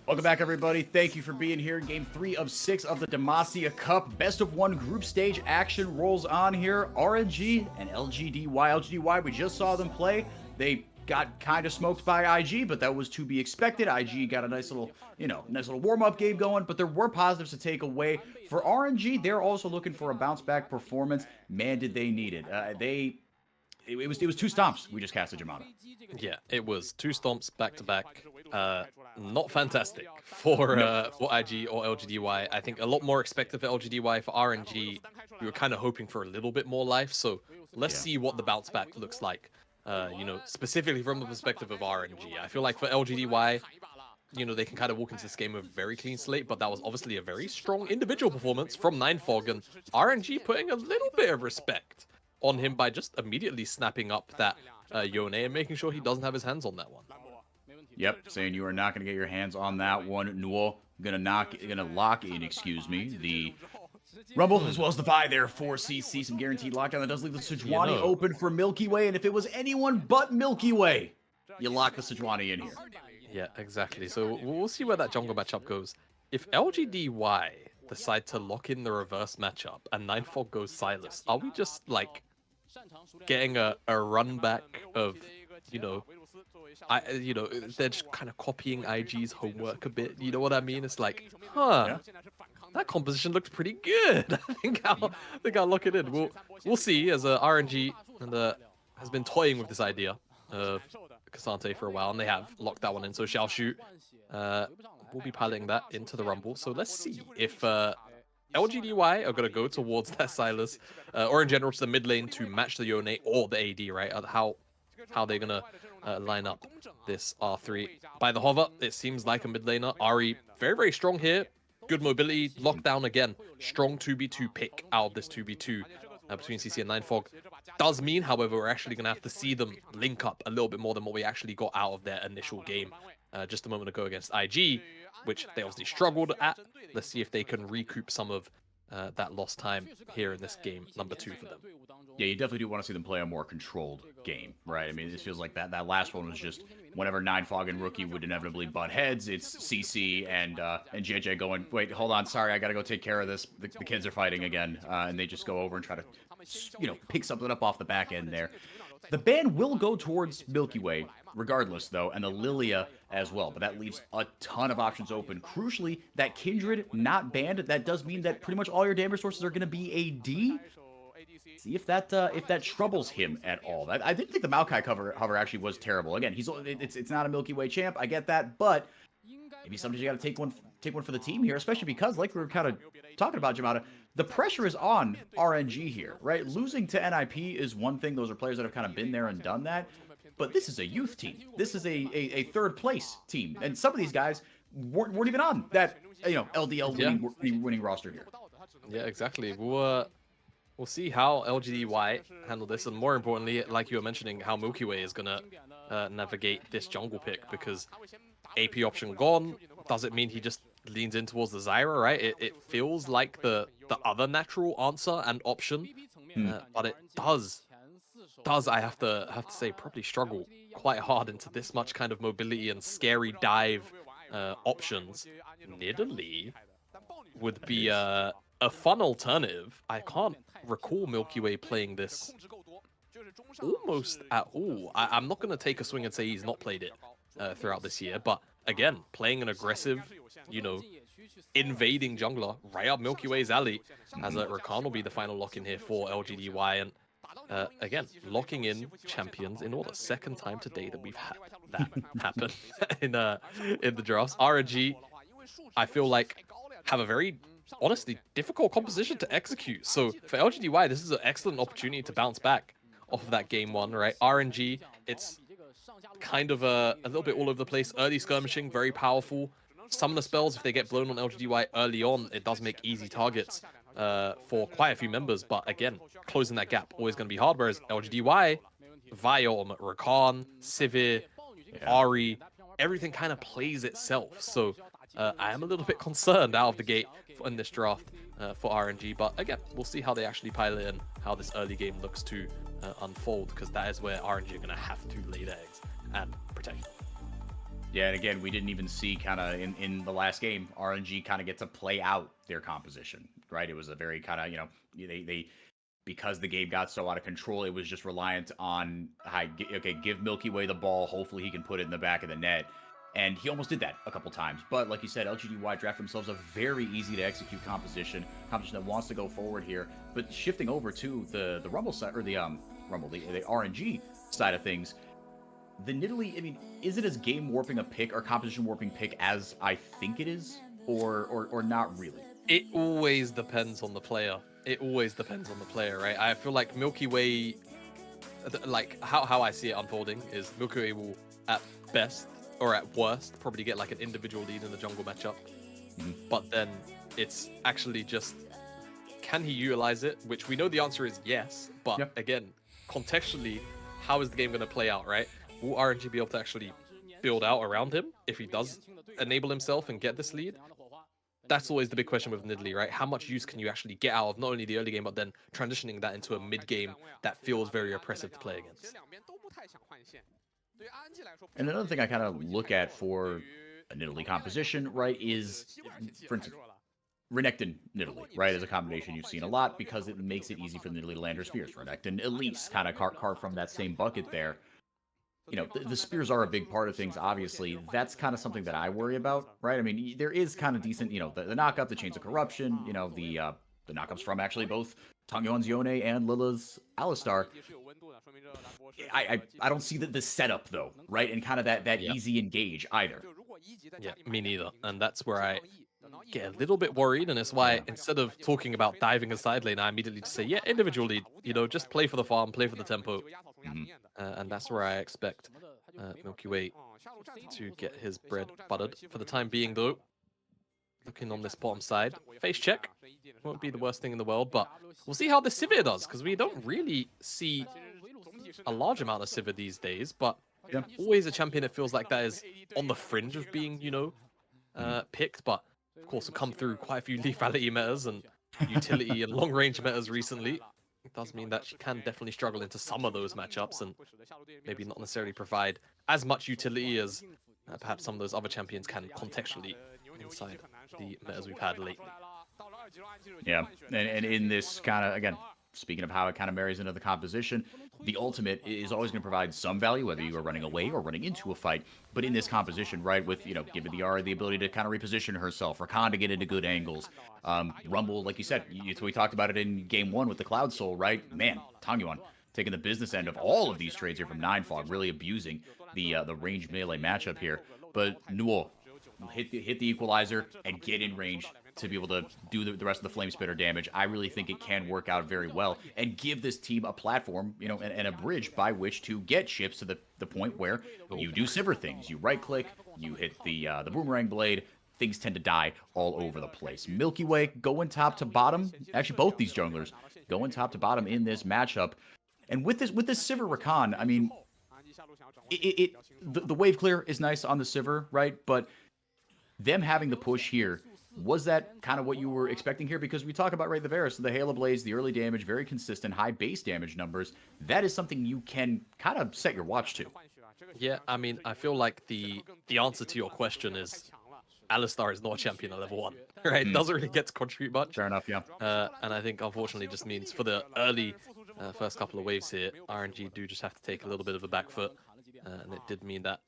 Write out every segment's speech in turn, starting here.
Welcome back, everybody. Thank you for being here. Game 3 of 6 of the Demacia Cup. Best of 1 group stage action rolls on here. RNG and LGD. LGD, we just saw them play. They got kind of smoked by IG, but that was to be expected. IG got a nice little, warm-up game going, but there were positives to take away. For RNG, they're also looking for a bounce-back performance. Man, did they need it. It was 2 stomps we just casted Jamada. Yeah, it was 2 stomps back to back. Not fantastic for IG or LGDY. I think a lot more expected for LGDY. For RNG, we were kind of hoping for a little bit more life. So let's see what the bounce back looks like. Specifically from the perspective of RNG. I feel like for LGDY, they can kind of walk into this game with a very clean slate, but that was obviously a very strong individual performance from Ninefog, and RNG putting a little bit of respect on him by just immediately snapping up that Yone and making sure he doesn't have his hands on that one. Yep, saying you are not going to get your hands on that one. Nuo gonna lock in, the Rumble as well as the buy there for CC. Some guaranteed lockdown. That does leave the Sejuani open for Milky Way, and if it was anyone but Milky Way, you lock the Sejuani in here. Yeah, exactly. So we'll see where that jungle matchup goes. If LGDY decide to lock in the reverse matchup and Ninefog goes Silas, are we just like getting a run back of, they're just kind of copying IG's homework a bit. You know what I mean? It's like, that composition looks pretty good. I think I'll lock it in. We'll see, as RNG has been toying with this idea of Cassante for a while, and they have locked that one in. So Shall Shoot will be piloting that into the Rumble. So let's see if LGDY are going to go towards that Silas, or in general to the mid lane to match the Yone or the AD, right? How they're going to line up this R3. By the hover, it seems like a mid laner. Ari, very, very strong here. Good mobility, lockdown again. Strong 2v2 pick out of this 2v2 between CC and Ninefog. Does mean, however, we're actually going to have to see them link up a little bit more than what we actually got out of their initial game just a moment ago against IG, which they obviously struggled at. Let's see if they can recoup some of that lost time here in this game, number 2 for them. Yeah, you definitely do want to see them play a more controlled game, right? I mean, it feels like that last one was just whenever Ninefog and Rookie would inevitably butt heads, it's CC and JJ going, wait, hold on, sorry, I gotta go take care of this. The kids are fighting again, and they just go over and try to, pick something up off the back end there. The ban will go towards Milky Way, regardless, though, and the Lilia as well, but that leaves a ton of options open. Crucially, that Kindred not banned, that does mean that pretty much all your damage sources are going to be AD. See if that troubles him at all. I didn't think the Maokai hover actually was terrible. Again, it's not a Milky Way champ, I get that, but maybe sometimes you got to take one for the team here, especially because, like we were kind of talking about, Jamada, the pressure is on RNG here, right? Losing to NIP is one thing. Those are players that have kind of been there and done that. But this is a youth team. This is a third place team. And some of these guys weren't even on that, LDL winning roster here. Yeah, exactly. We'll see how LGDY handle this. And more importantly, like you were mentioning, how Milky Way is going to navigate this jungle pick, because AP option gone. Does it mean he just leans in towards the Zyra, right? It feels like the other natural answer and option, but it does I have to say probably struggle quite hard into this much kind of mobility and scary dive options. Nidalee would be a fun alternative. I can't recall Milky Way playing this almost at all. I'm not going to take a swing and say he's not played it throughout this year, but again, playing an aggressive, invading jungler right up Milky Way's alley, as Rakan will be the final lock in here for LGDY. And again, locking in champions in order. Second time today that we've had that happen in the drafts. RNG, I feel like, have a very, honestly, difficult composition to execute. So for LGDY, this is an excellent opportunity to bounce back off of that game 1, right? RNG, it's kind of a little bit all over the place. Early skirmishing, very powerful. Some of the spells, if they get blown on LGDY early on, it does make easy targets for quite a few members. But again, closing that gap always going to be hard. Whereas LGDY, Viol, Rakan, Sivir, Ari, everything kind of plays itself. So I am a little bit concerned out of the gate in this draft for RNG. But again, we'll see how they actually pilot and how this early game looks to unfold, because that is where RNG are going to have to lay their eggs and protect them. Yeah, and again, we didn't even see kind of in the last game, RNG kind of get to play out their composition, right? It was a very kind of, they because the game got so out of control, it was just reliant on, okay, give Milky Way the ball. Hopefully he can put it in the back of the net. And he almost did that a couple times. But like you said, LGDY draft themselves a very easy to execute composition that wants to go forward here. But shifting over to the Rumble side, or the RNG side of things, the Nidalee, I mean, is it as game warping a pick or composition warping pick as I think it is? Or not really? It always depends on the player. It always depends on the player, right? I feel like Milky Way, like how I see it unfolding is Milky Way will at best or at worst probably get like an individual lead in the jungle matchup. But then it's actually just, can he utilize it? Which we know the answer is yes. But again, contextually, how is the game going to play out, right? Will RNG be able to actually build out around him if he does enable himself and get this lead? That's always the big question with Nidalee, right? How much use can you actually get out of not only the early game, but then transitioning that into a mid game that feels very oppressive to play against? And another thing I kind of look at for a Nidalee composition, right, is, for instance, Renekton Nidalee, right, is a combination you've seen a lot because it makes it easy for the Nidalee to land her spears. Renekton Elise kind of carved from that same bucket there. The spears are a big part of things, obviously. That's kind of something that I worry about, right? I mean, there is kind of decent, the knockup, the Chains of Corruption, the knockups from actually both Tangyuan's Yone and Lila's Alistar. I don't see the setup, though, right? And kind of that easy engage either. Yeah, me neither. And that's where I get a little bit worried, and it's why instead of talking about diving a side lane, I immediately just say, yeah, individually, just play for the farm, play for the tempo. And that's where I expect Milky Way to get his bread buttered. For the time being, though, looking on this bottom side, face check won't be the worst thing in the world, but we'll see how the Sivir does, because we don't really see a large amount of Sivir these days, but always a champion that feels like that is on the fringe of being, picked, but of course, have come through quite a few lethality metas and utility and long range metas recently. It does mean that she can definitely struggle into some of those matchups and maybe not necessarily provide as much utility as perhaps some of those other champions can contextually inside the metas we've had lately. Yeah, and in this kind of, again, speaking of how it kind of marries into the composition, the ultimate is always going to provide some value, whether you are running away or running into a fight. But in this composition, right, with, giving the Yara the ability to kind of reposition herself, Rakan to get into good angles. Rumble, like you said, we talked about it in game 1 with the Cloud Soul, right? Man, Tangyuan taking the business end of all of these trades here from Ninefog, really abusing the range melee matchup here. But Nuo hit the equalizer and get in range to be able to do the rest of the flame spitter damage. I really think it can work out very well and give this team a platform, and a bridge by which to get chips to the point where you do Sivir things. You right click, you hit the boomerang blade. Things tend to die all over the place. Milky Way going top to bottom. Actually, both these junglers going top to bottom in this matchup. And with this Sivir Rakan, I mean, the wave clear is nice on the Sivir, right? But them having the push here, was that kind of what you were expecting here? Because we talk about, right, the Varus, the Halo Blaze, the early damage, very consistent, high base damage numbers. That is something you can kind of set your watch to. Yeah, I mean, I feel like the answer to your question is Alistar is not a champion at level 1, right? Doesn't really get to contribute much. Fair enough, yeah. And I think, unfortunately, just means for the early first couple of waves here, RNG do just have to take a little bit of a back foot. And it did mean that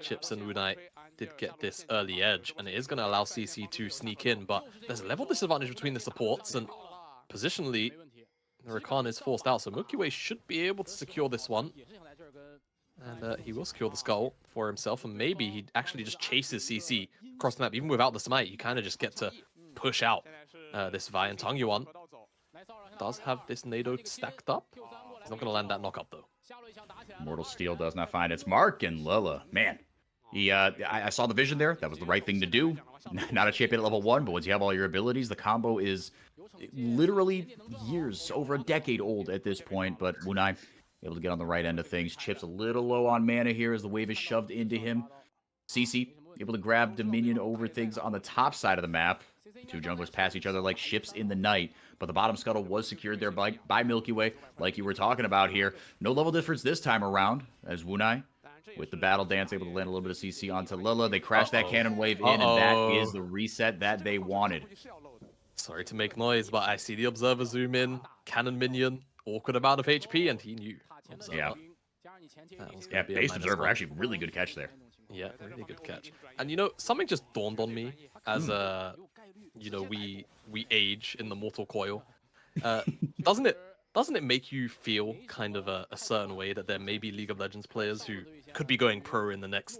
Chips and Unai did get this early edge, and it is going to allow CC to sneak in, but there's a level disadvantage between the supports, and positionally, Rakan is forced out, so Milky Way should be able to secure this one. And he will secure the skull for himself, and maybe he actually just chases CC across the map. Even without the smite, you kind of just get to push out this Vi, and Tangyuan does have this Nado stacked up. He's not going to land that knock-up, though. Mortal Steel does not find its mark, and Lila, man, I saw the vision there. That was the right thing to do. Not a champion at level 1, but once you have all your abilities, the combo is literally years, over a decade old at this point. But Unai able to get on the right end of things. Chips a little low on mana here as the wave is shoved into him. CC able to grab Dominion over things on the top side of the map. Two junglers pass each other like ships in the night, but the bottom scuttle was secured there by Milky Way, like you were talking about here. No level difference this time around, as Wunai with the battle dance, able to land a little bit of CC onto Lilla. They crash that cannon wave in, and that is the reset that they wanted. Sorry to make noise, but I see the Observer zoom in, cannon minion, awkward amount of HP, and he knew. Observer. Yeah, base Observer, actually really good catch there. Yeah, really good catch. And you know, something just dawned on me as you know, we age in the mortal coil. Doesn't it make you feel kind of a certain way that there may be League of Legends players who could be going pro in the next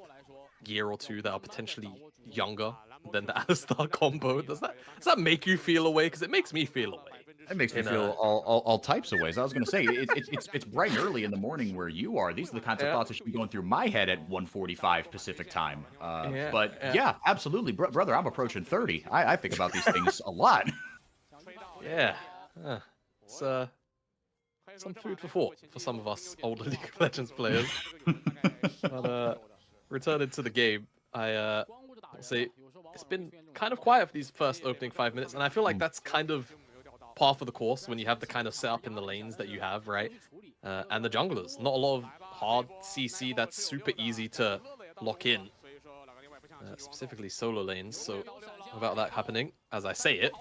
year or two that are potentially younger than the Alistar combo? Does that make you feel a way? Because it makes me feel a way. It makes me feel all types of ways. I was going to say, it's bright and early in the morning where you are. These are the kinds of thoughts that should be going through my head at 1:45 Pacific time. But yeah, absolutely. Brother, I'm approaching 30. I think about these things a lot. Yeah. It's some food for thought for some of us older League of Legends players. But returning to the game, I'll say it's been kind of quiet for these first opening 5 minutes, and I feel like that's kind of par for the course when you have the kind of setup in the lanes that you have, right? And the junglers, not a lot of hard CC that's super easy to lock in, specifically solo lanes. So without that happening, as I say it,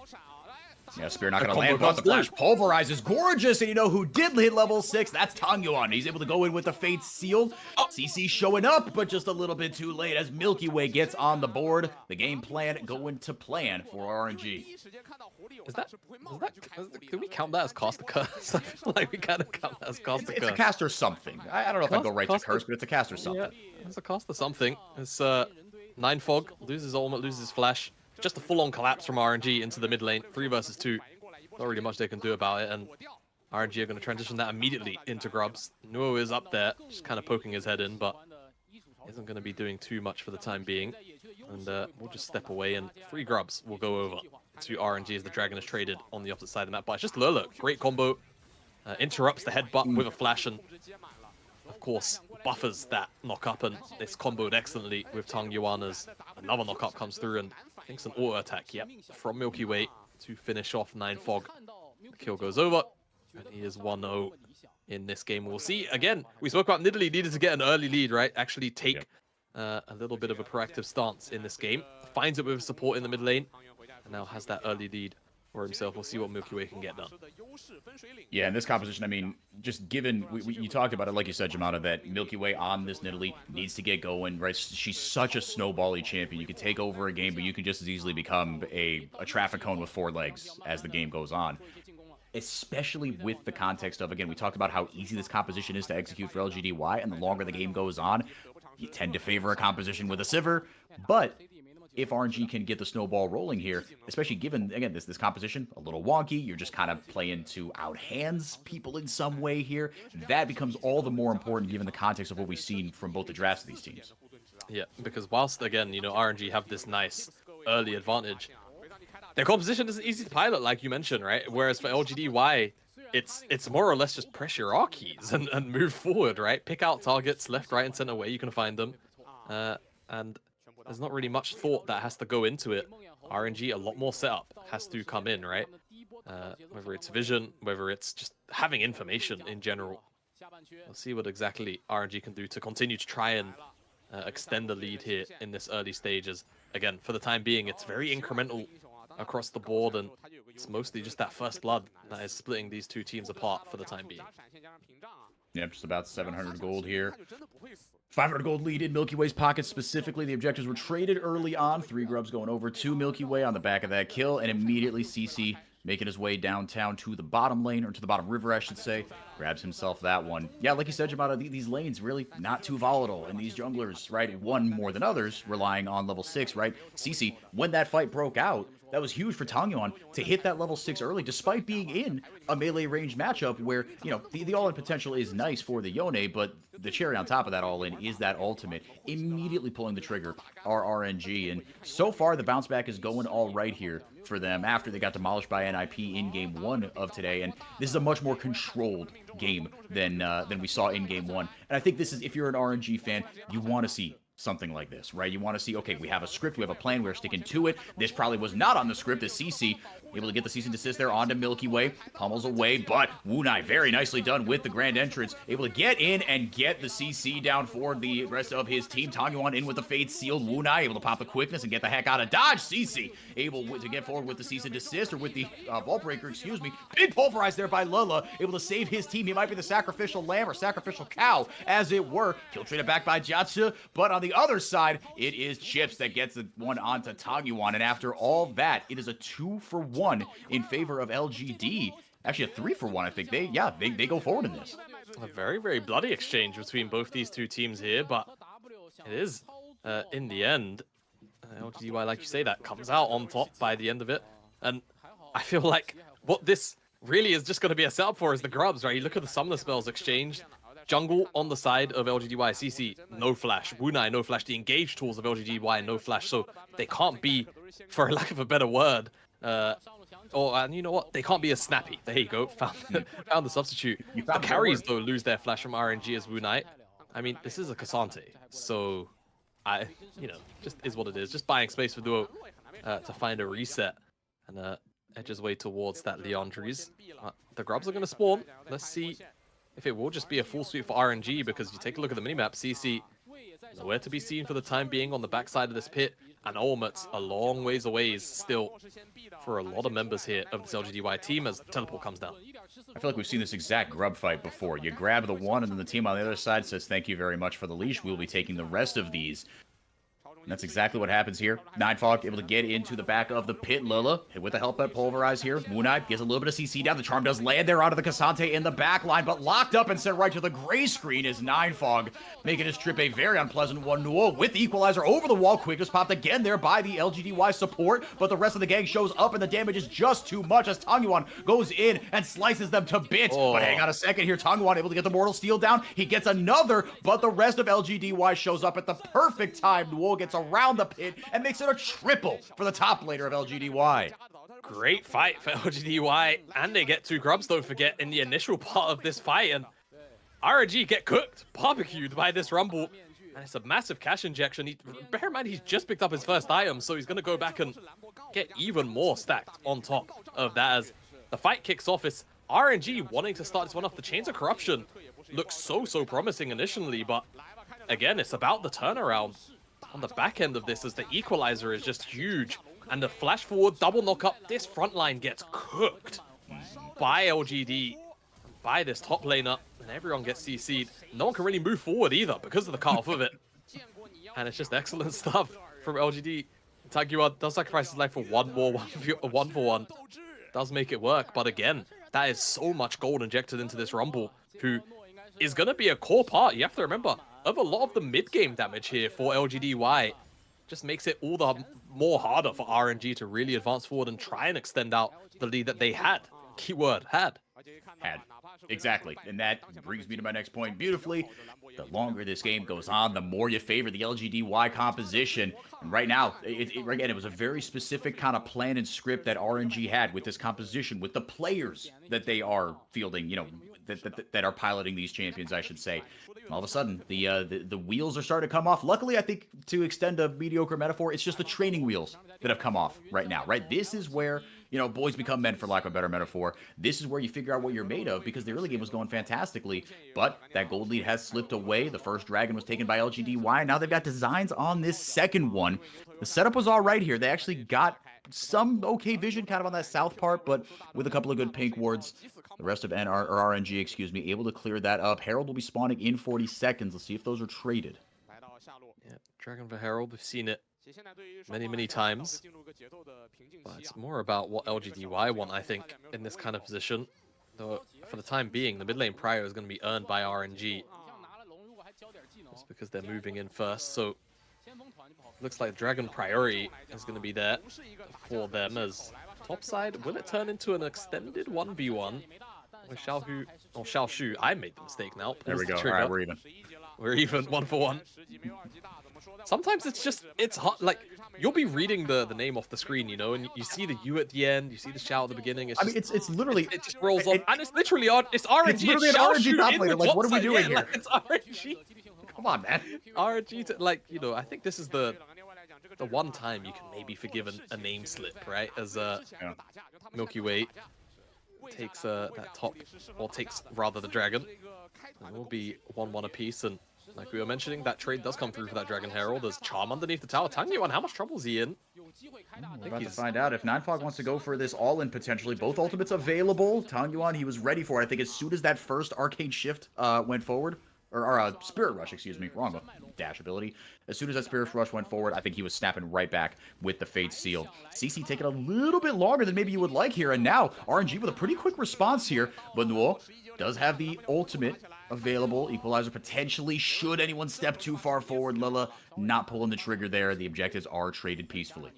yeah, Spear not going to land, but the flash pulverizes gorgeous, and you know who did hit level 6? That's Tangyuan. He's able to go in with the Fate Seal. CC showing up, but just a little bit too late as Milky Way gets on the board. The game plan going to plan for RNG. Can we count that as cast a curse? I feel like we kind of count that as cast a curse. It's a cast or something. I don't know if I'd go right to curse, but it's a cast or something. Yeah, it's a cast or something. It's 9 Fog, loses ultimate, loses flash. Just a full-on collapse from RNG into the mid lane. 3 versus 2. Not really much they can do about it, and RNG are going to transition that immediately into Grubs. Nuo is up there, just kind of poking his head in, but isn't going to be doing too much for the time being. And we'll just step away, and 3 Grubs will go over to RNG as the Dragon is traded on the opposite side of the map. But it's just Lurler, great combo. Interrupts the headbutt with a flash, and of course buffers that knock-up, and it's comboed excellently with Tangyuan as another knock-up comes through, and I think it's an auto attack, yep, from Milky Way to finish off 9 Fog. The kill goes over, and he is 1-0 in this game. We'll see, again, we spoke about Nidalee needed to get an early lead, right? Actually take a little bit of a proactive stance in this game. Finds it with support in the mid lane, and now has that early lead for himself. We'll see what Milky Way can get done. Yeah, in this composition, I mean, just given, you talked about it, like you said, Jamada, that Milky Way on this Nidalee needs to get going, right? She's such a snowbally champion. You can take over a game, but you can just as easily become a traffic cone with 4 legs as the game goes on. Especially with the context of, again, we talked about how easy this composition is to execute for LGDY, and the longer the game goes on, you tend to favor a composition with a Sivir, but if RNG can get the snowball rolling here, especially given, again, this composition, a little wonky, you're just kind of playing to outhands people in some way here, that becomes all the more important given the context of what we've seen from both the drafts of these teams. Yeah, because whilst, again, you know, RNG have this nice early advantage, their composition isn't easy to pilot, like you mentioned, right? Whereas for LGDY, it's more or less just press your R keys and move forward, right? Pick out targets left, right, and center where you can find them. And there's not really much thought that has to go into it. RNG, a lot more setup has to come in, right? Whether it's vision, whether it's just having information in general. We'll see what exactly RNG can do to continue to try and extend the lead here in this early stages. Again, for the time being, it's very incremental across the board, and it's mostly just that first blood that is splitting these 2 teams apart for the time being. Yep, just about 700 gold here. 500 gold lead in Milky Way's pockets specifically. The objectives were traded early on. 3 Grubs going over to Milky Way on the back of that kill, and immediately CC making his way downtown to the bottom lane, or to the bottom river, I should say. Grabs himself that one. Yeah, like you said, Jamada, these lanes really not too volatile, and these junglers, right, one more than others, relying on level 6, right? CC, when that fight broke out, that was huge for Tangyuan to hit that level 6 early, despite being in a melee range matchup where, you know, the all-in potential is nice for the Yone, but the cherry on top of that all-in is that ultimate. Immediately pulling the trigger are RNG, and so far the bounce back is going all right here for them after they got demolished by NIP in Game 1 of today, and this is a much more controlled game than we saw in Game 1. And I think this is, if you're an RNG fan, you want to see something like this, right? You want to see, okay, we have a script, we have a plan, we're sticking to it. This probably was not on the script as CC able to get the cease and desist there onto Milky Way, pummels away, but Wunai very nicely done with the grand entrance, able to get in and get the CC down for the rest of his team. Tangyuan in with the fade sealed, Wunai able to pop the quickness and get the heck out of dodge. CC able to get forward with the cease and desist, or with the ball breaker, excuse me. Big pulverized there by Lula, able to save his team. He might be the sacrificial lamb or sacrificial cow, as it were. Kill traded back by Jatsu, but on the other side, it is Chips that gets the one onto Tangyuan, and after all that, it is a 2-for-1 in favor of LGD. Actually, a 3-for-1, I think. They go forward in this. A very, very bloody exchange between both these two teams here, but it is, in the end, LGDY, like you say, that comes out on top by the end of it. And I feel like what this really is just going to be a setup for is the grubs, right? You look at the summoner spells exchanged. Jungle on the side of LGDY, CC, no flash. Wunai, no flash. The engage tools of LGDY, no flash. So they can't be, for lack of a better word, and you know what? They can't be as snappy. There you go. Found the substitute. The carries, though, lose their flash from RNG as Wunai. I mean, this is a Cassante. So, just is what it is. Just buying space for Duo to find a reset. And edge his way towards that Leandries. The grubs are going to spawn. Let's see if it will just be a full sweep for RNG, because you take a look at the minimap, CC nowhere to be seen for the time being on the backside of this pit, and Olmut's a long ways away still for a lot of members here of this LGDY team as teleport comes down. I feel like we've seen this exact grub fight before. You grab the one, and then the team on the other side says, thank you very much for the leash. We'll be taking the rest of these. And that's exactly what happens here. Nightfog able to get into the back of the pit. Lila hit with the help at Pulverize here. Mooneye gets a little bit of CC down. The charm does land there onto the Cassante in the back line, but locked up and sent right to the gray screen is Ninefog, making his trip a very unpleasant one. Nuo with the equalizer over the wall. Quickness popped again there by the LGDY support, but the rest of the gang shows up and the damage is just too much as Tangyuan goes in and slices them to bits. But hang on a second here. Tangyuan able to get the Mortal Steel down. He gets another, but the rest of LGDY shows up at the perfect time. Nuo gets around the pit and makes it a triple for the top laner of LGDY. Great fight for LGDY, and they get two grubs, don't forget, in the initial part of this fight, and RNG get cooked, barbecued by this Rumble, and it's a massive cash injection. Bear in mind, he's just picked up his first item, so he's going to go back and get even more stacked on top of that as the fight kicks off. It's RNG wanting to start this one off. The Chains of Corruption looks so promising initially, but again, it's about the turnaround on the back end of this as the equalizer is just huge, and the flash forward double knock up. This front line gets cooked by LGD, by this top laner, and everyone gets CC'd. No one can really move forward either because of the cut off of it, and it's just excellent stuff from LGD. Tangyuan does sacrifice his life for one more 1-for-1. Does make it work, but again, that is so much gold injected into this Rumble, who is going to be a core part, you have to remember, of a lot of the mid-game damage here for LGDY. Just makes it all the more harder for RNG to really advance forward and try and extend out the lead that they had. Keyword, had. Exactly. And that brings me to my next point beautifully. The longer this game goes on, the more you favor the LGDY composition. And right now, again, it was a very specific kind of plan and script that RNG had with this composition, with the players that they are fielding, that are piloting these champions, I should say. All of a sudden, the wheels are starting to come off. Luckily, I think, to extend a mediocre metaphor, it's just the training wheels that have come off right now, right? This is where, boys become men, for lack of a better metaphor. This is where you figure out what you're made of, because the early game was going fantastically, but that gold lead has slipped away. The first dragon was taken by LGDY. Now they've got designs on this second one. The setup was all right here. They actually got some okay vision kind of on that south part, but with a couple of good pink wards. The rest of RNG, excuse me, able to clear that up. Herald will be spawning in 40 seconds. Let's see if those are traded. Yeah, Dragon for Herald, we've seen it many times. But it's more about what LGDY want, I think, in this kind of position. Though, for the time being, the mid lane prior is going to be earned by RNG. Just because they're moving in first, so looks like Dragon priority is going to be there for them as top side. Will it turn into an extended 1v1 with Xiaoshu? I made the mistake now. There we go. All right, we're even. We're even, 1-for-1. Sometimes it's hot. Like, you'll be reading the name off the screen, and you see the U at the end, you see the Xiao at the beginning. It's literally... It just rolls off, and it's literally it's RNG. It's literally an RNG top laner. Like, what are we doing here? Like, it's RNG Come on, man. RNG, like, you know, I think this is the one time you can maybe forgive a name slip, right? As Milky Way takes that top, or takes rather the dragon. It will be 1-1 apiece, and like we were mentioning, that trade does come through for that Dragon Herald. There's Charm underneath the tower. Tang Yuan, how much trouble is he in? We're about to find out if Ninefog wants to go for this all-in potentially. Both ultimates available. Tang Yuan, he was ready for it. I think as soon as that first Arcane Shift went forward, or Spirit Rush, excuse me, wrong dash ability. As soon as that Spirit Rush went forward, I think he was snapping right back with the Fate Seal. CC taking a little bit longer than maybe you would like here, and now RNG with a pretty quick response here. But Nuo does have the ultimate available. Equalizer potentially, should anyone step too far forward. Lilla not pulling the trigger there. The objectives are traded peacefully.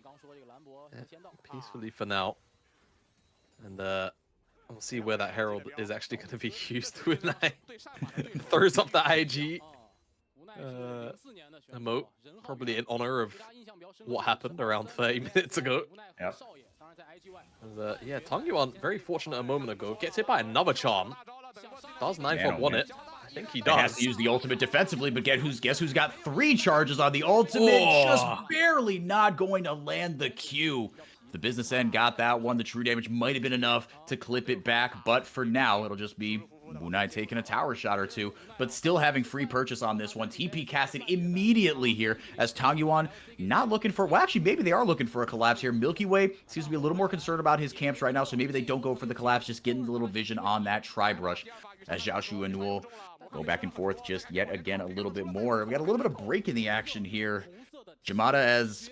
Yeah, peacefully for now. And we'll see where that Herald is actually going to be used when I throws up the IG emote, probably in honor of what happened around 30 minutes ago. Yep. And, yeah, Tang Yuan, very fortunate a moment ago, gets hit by another charm. Does Ninefog want it? I think he does. He has to use the ultimate defensively, but guess who's got 3 charges on the ultimate? Just barely not going to land the Q. The business end got that one. The true damage might have been enough to clip it back, but for now, it'll just be Moonai taking a tower shot or two, but still having free purchase on this one. TP casted immediately here as Tang Yuan not looking for, well, actually, maybe they are looking for a collapse here. Milky Way seems to be a little more concerned about his camps right now, so maybe they don't go for the collapse, just getting the little vision on that Tribe Rush as Xiaoshu and Nuo go back and forth just yet again a little bit more. We got a little bit of break in the action here. Jamada as...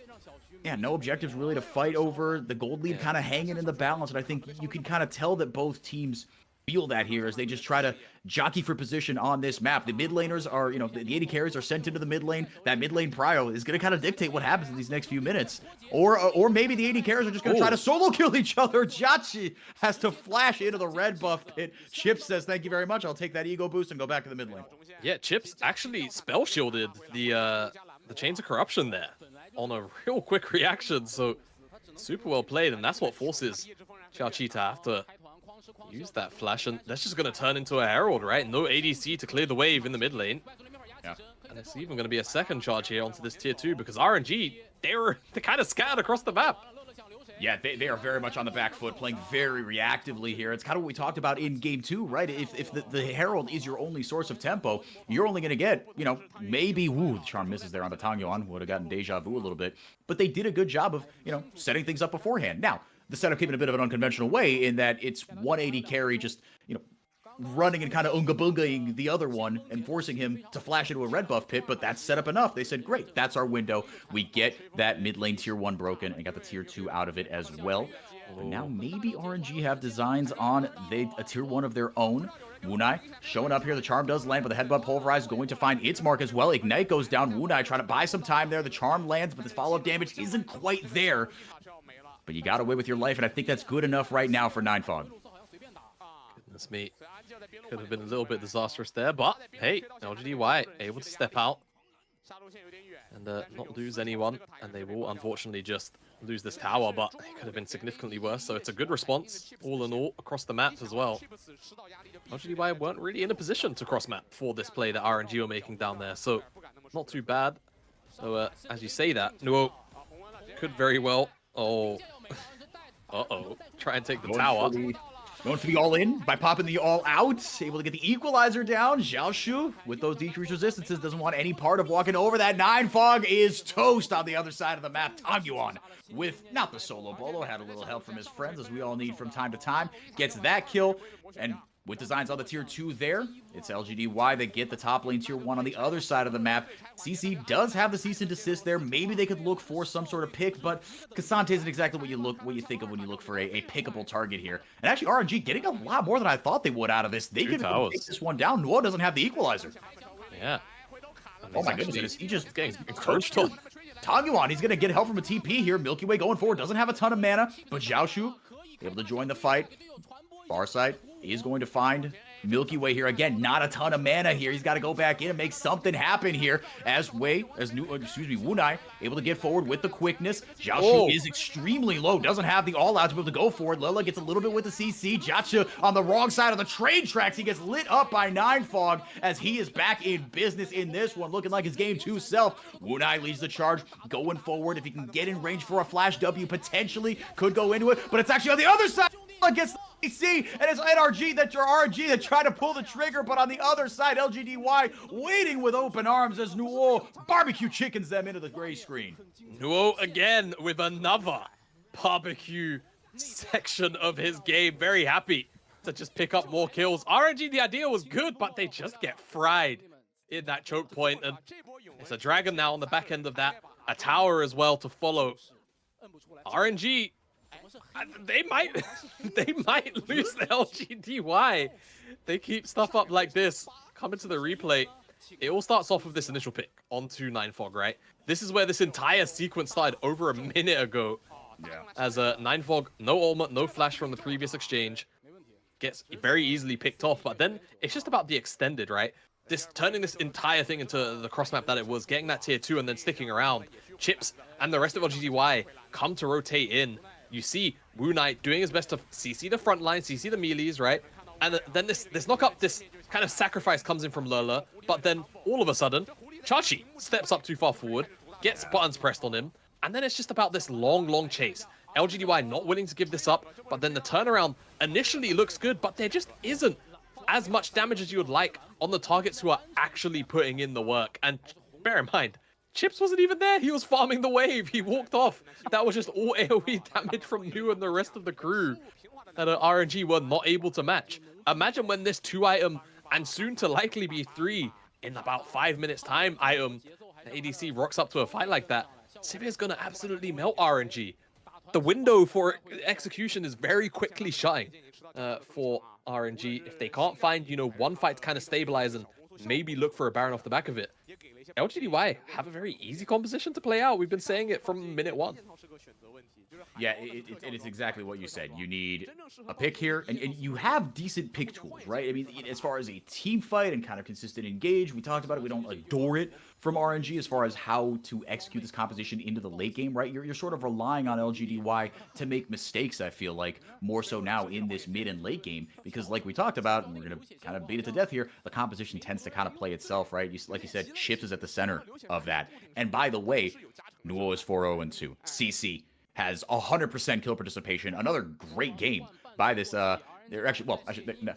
yeah, no objectives really to fight over. The gold lead kind of hanging in the balance, and I think you can kind of tell that both teams feel that here as they just try to jockey for position on this map. The mid laners are, you know, the AD carries are sent into the mid lane. That mid lane prio is going to kind of dictate what happens in these next few minutes. Or maybe the AD carries are just going to try to solo kill each other. Jachi has to flash into the red buff pit. Chips says, thank you very much. I'll take that ego boost and go back to the mid lane. Yeah, Chips actually spell shielded the Chains of Corruption there on a real quick reaction, so super well played, and that's what forces Xiaoqi to have to use that flash, and that's just going to turn into a Herald, right? No ADC to clear the wave in the mid lane. Yeah. And it's even going to be a second charge here onto this tier 2, because RNG, they're kind of scattered across the map. Yeah, they are very much on the back foot, playing very reactively here. It's kind of what we talked about in Game 2, right? If the Herald is your only source of tempo, you're only going to get, you know, maybe, the charm misses there on the Tang Yuan, would have gotten deja vu a little bit. But they did a good job of, you know, setting things up beforehand. Now, the setup came in a bit of an unconventional way in that it's 180 carry just, you know, running and kind of unga-bungaing the other one and forcing him to flash into a red buff pit, but that's set up enough. They said, great, that's our window. We get that mid lane tier 1 broken and got the tier 2 out of it as well. But now maybe RNG have designs on a tier 1 of their own. Wunai showing up here. The charm does land, but the headbutt pulverize going to find its mark as well. Ignite goes down. Wunai trying to buy some time there. The charm lands, but the follow-up damage isn't quite there. But you got away with your life, and I think that's good enough right now for Ninefog. Goodness me. Could have been a little bit disastrous there, but hey, LGD able to step out and not lose anyone, and they will unfortunately just lose this tower, but it could have been significantly worse, so it's a good response all in all across the map as well. LGD weren't really in a position to cross map for this play that RNG were making down there, so not too bad. So as you say that, Nuo could very well, try and take the tower. Going for the all-in by popping the all-out. Able to get the equalizer down. Xiaoshu, with those decreased resistances, doesn't want any part of walking over that. Ninefog is toast on the other side of the map. Tang Yuan, with not the solo bolo, had a little help from his friends, as we all need from time to time. Gets that kill, and with designs on the tier 2 there, it's LGD that get the top lane tier 1 on the other side of the map. CC does have the cease and desist there. Maybe they could look for some sort of pick, but Cassante isn't exactly what you think of when you look for a pickable target here. And actually, RNG getting a lot more than I thought they would out of this. They could take this one down. Nuo doesn't have the equalizer. Yeah. Oh my goodness, he just getting encouraged on. Tang Yuan, he's going to get help from a TP here. Milky Way going forward, doesn't have a ton of mana, but Xiaoshu able to join the fight. Far side is going to find Milky Way here again, not a ton of mana here. He's got to go back in and make something happen here. As Wunai able to get forward with the quickness. Jiaoshu is extremely low, doesn't have the all-out to be able to go forward. Lila gets a little bit with the CC. Jiaoshu on the wrong side of the train tracks. He gets lit up by Ninefog as he is back in business in this one, looking like his Game 2 self. Wunai leads the charge, going forward. If he can get in range for a flash W, potentially could go into it, but it's actually on the other side against the CC, and it's RNG that tried to pull the trigger, but on the other side, LGDY waiting with open arms as Nuo barbecue chickens them into the gray screen. Nuo again with another barbecue section of his game. Very happy to just pick up more kills. RNG, the idea was good, but they just get fried in that choke point, and it's a dragon now on the back end of that. A tower as well to follow. RNG, they might lose the LGDY. They keep stuff up like this. Coming to the replay, it all starts off with this initial pick onto Ninefog, right? This is where this entire sequence started over a minute ago. Yeah. As Ninefog, no ultimate, no flash from the previous exchange, gets very easily picked off. But then it's just about the extended, right? Turning this entire thing into the cross map that it was, getting that tier 2 and then sticking around. Chips and the rest of LGDY come to rotate in. You see Wunai doing his best to CC the front line, CC the melees, right? And then this knock-up, this kind of sacrifice comes in from Lurla, but then all of a sudden, Chachi steps up too far forward, gets buttons pressed on him, and then it's just about this long chase. LGDY not willing to give this up, but then the turnaround initially looks good, but there just isn't as much damage as you would like on the targets who are actually putting in the work. And bear in mind, Chips wasn't even there. He was farming the wave. He walked off. That was just all AoE damage from Nu and the rest of the crew that RNG were not able to match. Imagine when this 2-item and soon to likely be 3 in about 5 minutes time item ADC rocks up to a fight like that. Sivir's gonna absolutely melt RNG. The window for execution is very quickly shutting for RNG. If they can't find, one fight to kind of stabilize and maybe look for a Baron off the back of it, LGDY have a very easy composition to play out. We've been saying it from minute 1. Yeah, it is exactly what you said. You need a pick here, and you have decent pick tools, right? I mean, as far as a team fight and kind of consistent engage, we talked about it. We don't adore it from RNG as far as how to execute this composition into the late game, right? You're sort of relying on LGDY to make mistakes, I feel like, more so now in this mid and late game, because like we talked about, and we're going to kind of beat it to death here, the composition tends to kind of play itself, right? Like you said, Chips is at the center of that. And by the way, Nuo is 4-0-2. CC has 100% kill participation. Another great game by this, they're actually, well, no,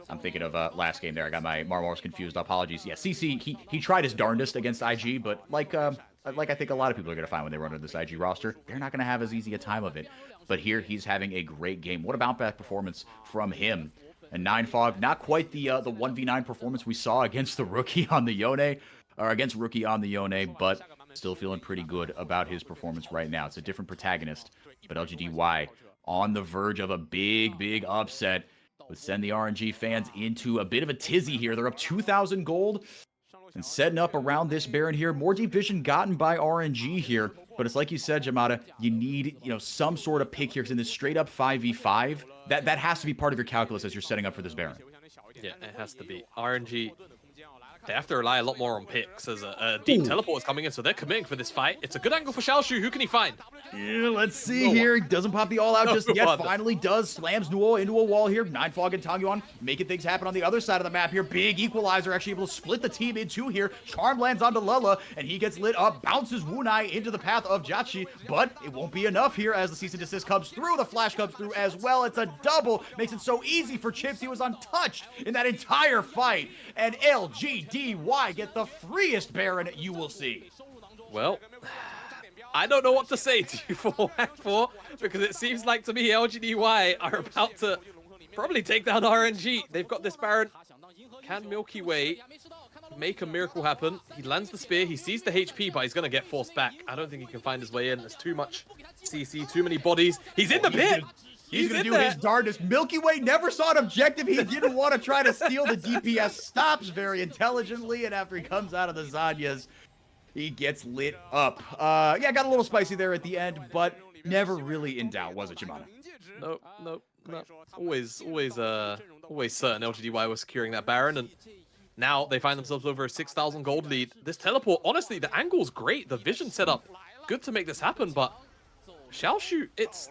I'm thinking of last game there. I got my Marmars confused. Apologies. Yeah, CC, he tried his darndest against IG, but like I think a lot of people are going to find when they run into this IG roster, they're not going to have as easy a time of it. But here, he's having a great game. What a bounce back performance from him. And Ninefog, not quite the 1v9 performance we saw against the rookie on the Yone, or against rookie on the Yone, but still feeling pretty good about his performance right now. It's a different protagonist, but LGDY on the verge of a big upset would send the RNG fans into a bit of a tizzy here. They're up 2,000 gold and setting up around this Baron here. More deep vision gotten by RNG here, but it's like you said, Jamada, you need some sort of pick here, because in this straight up 5v5, that has to be part of your calculus as you're setting up for this Baron. Yeah, it has to be. RNG, they have to rely a lot more on picks as a deep teleport is coming in, so they're committing for this fight. It's a good angle for Xiaoshu. Who can he find? Yeah, let's see here. Doesn't pop the all-out just yet. Finally does. Slams Nuo into a wall here. Ninefog and Tangyuan making things happen on the other side of the map here. Big equalizer, actually able to split the team in two here. Charm lands onto Lella, and he gets lit up. Bounces Wunai into the path of Jachi, but it won't be enough here as the cease and desist comes through. The flash comes through as well. It's a double. Makes it so easy for Chips. He was untouched in that entire fight. And LGDY get the freest Baron you will see. Well, I don't know what to say to you for Act 4, because it seems like to me LGDY are about to probably take down RNG. They've got this Baron. Can Milky Way make a miracle happen? He lands the spear, he sees the HP, but he's going to get forced back. I don't think he can find his way in. There's too much CC, too many bodies. He's in the pit! He's going to do his darndest. Milky Way never saw an objective. He didn't want to try to steal the DPS. Stops very intelligently, and after he comes out of the Zanyas, he gets lit up. Yeah, got a little spicy there at the end, but never really in doubt, was it, Jamada? Nope. No, always certain LGDY was securing that Baron, and now they find themselves over a 6,000 gold lead. This teleport, honestly, the angle's great. The vision setup, good to make this happen, but Xiaoshu, it's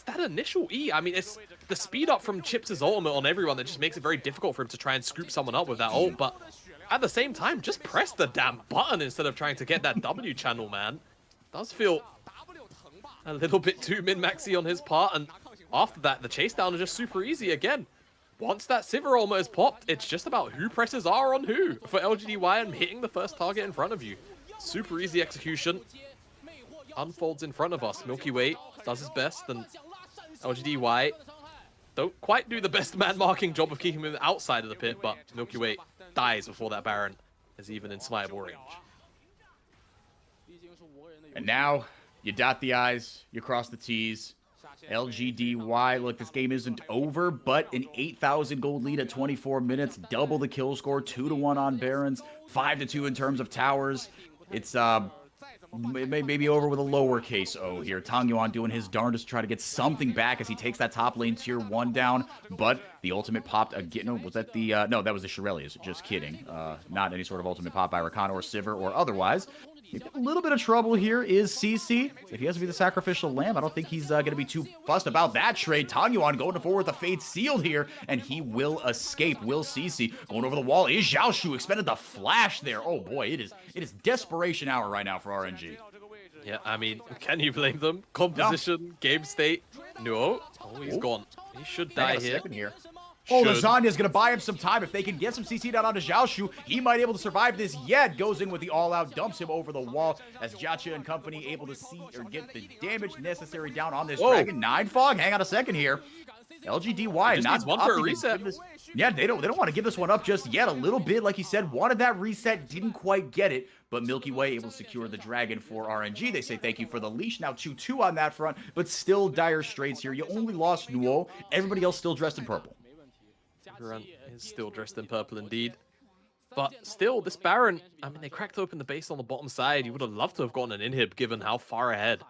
that initial E. I mean, it's the speed up from Chips' ultimate on everyone that just makes it very difficult for him to try and scoop someone up with that ult, but at the same time, just press the damn button instead of trying to get that W channel, man. Does feel a little bit too min-maxy on his part, and after that, the chase down is just super easy again. Once that Sivir ultimate is popped, it's just about who presses R on who for LGDY and hitting the first target in front of you. Super easy execution. Unfolds in front of us. Milky Way does his best, and LGDY don't quite do the best man-marking job of keeping him outside of the pit, but Milky Way dies before that Baron is even in smiteable range. And now, you dot the I's, you cross the T's. LGDY, look, this game isn't over, but an 8,000 gold lead at 24 minutes, double the kill score, 2-1 on Barons, 5-2 in terms of towers. It's maybe over with a lowercase O here. Tang Yuan doing his darndest to try to get something back as he takes that top lane tier 1 down, but the ultimate popped again. No, was that the, no, that was the Shirelius, just kidding. Not any sort of ultimate pop by Rakan or Sivir or otherwise. A little bit of trouble here is CC. If he has to be the sacrificial lamb, I don't think he's going to be too fussed about that trade. Tang Yuan going forward with the fate sealed here, and he will escape. Will CC going over the wall is Xiaoshu, expended the flash there. Oh boy, it is desperation hour right now for RNG. Yeah, I mean, can you blame them? Composition, game state. No. Oh, he's gone. He should die here. Oh, Lasagna's going to buy him some time. If they can get some CC down onto Xiaoshu, he might be able to survive this yet. Goes in with the all-out, dumps him over the wall as Jacha and company able to see or get the damage necessary down on this dragon. 9fog, hang on a second here. LGDY not one for a reset. Yeah, they don't want to give this one up just yet. A little bit, like you said, wanted that reset, didn't quite get it. But Milky Way able to secure the dragon for RNG. They say thank you for the leash. Now 2-2 on that front, but still dire straits here. You only lost Nuo. Everybody else still dressed in purple. Everyone is still dressed in purple indeed. But still, this Baron, I mean, they cracked open the base on the bottom side. You would have loved to have gotten an inhib given how far ahead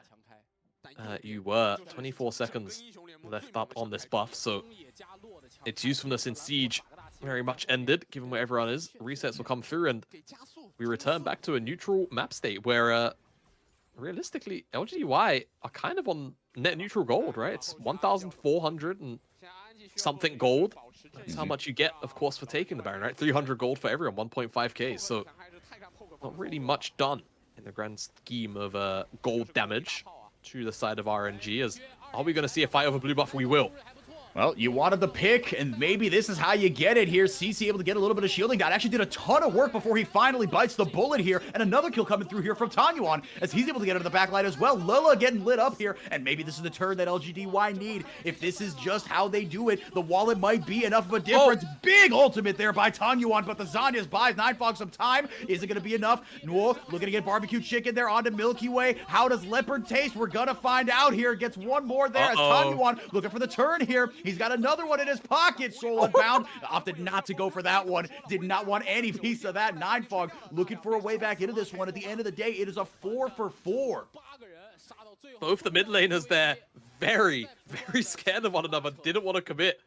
you were. 24 seconds left up on this buff, so its usefulness in Siege very much ended, given where everyone is. Resets will come through, and we return back to a neutral map state where, realistically, LGDY are kind of on net neutral gold, right? It's 1,400 and something gold. That's how much you get, of course, for taking the Baron, right? 300 gold for everyone, 1.5k. So not really much done in the grand scheme of gold damage to the side of RNG. As are we going to see a fight over blue buff? We will. Well, you wanted the pick, and maybe this is how you get it here. CC able to get a little bit of shielding down. Actually did a ton of work before he finally bites the bullet here. And another kill coming through here from Tang Yuan as he's able to get into the backline as well. Lila getting lit up here, and maybe this is the turn that LGDY need. If this is just how they do it, the wallet might be enough of a difference. Oh. Big ultimate there by Tang Yuan, but the Zanyas buys 9fog some time. Is it going to be enough? No, looking to get barbecue chicken there onto Milky Way. How does Leopard taste? We're going to find out here. Gets one more there as Tang Yuan looking for the turn here. He's got another one in his pocket. Soul Unbound opted not to go for that one. Did not want any piece of that. 9fog looking for a way back into this one. At the end of the day, it is a 4 for 4. Both the mid laners there, very, very scared of one another. Didn't want to commit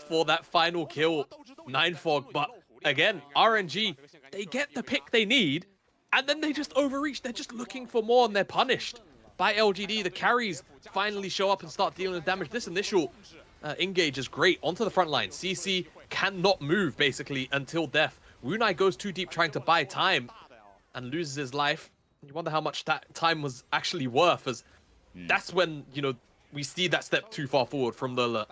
for that final kill. 9fog, but again, RNG, they get the pick they need, and then they just overreach. They're just looking for more, and they're punished by LGD. The carries finally show up and start dealing with damage. This initial engage is great onto the front line. CC cannot move basically until death. Wunai goes too deep trying to buy time and loses his life. You wonder how much that time was actually worth, as that's when, you know, we see that step too far forward from Lila,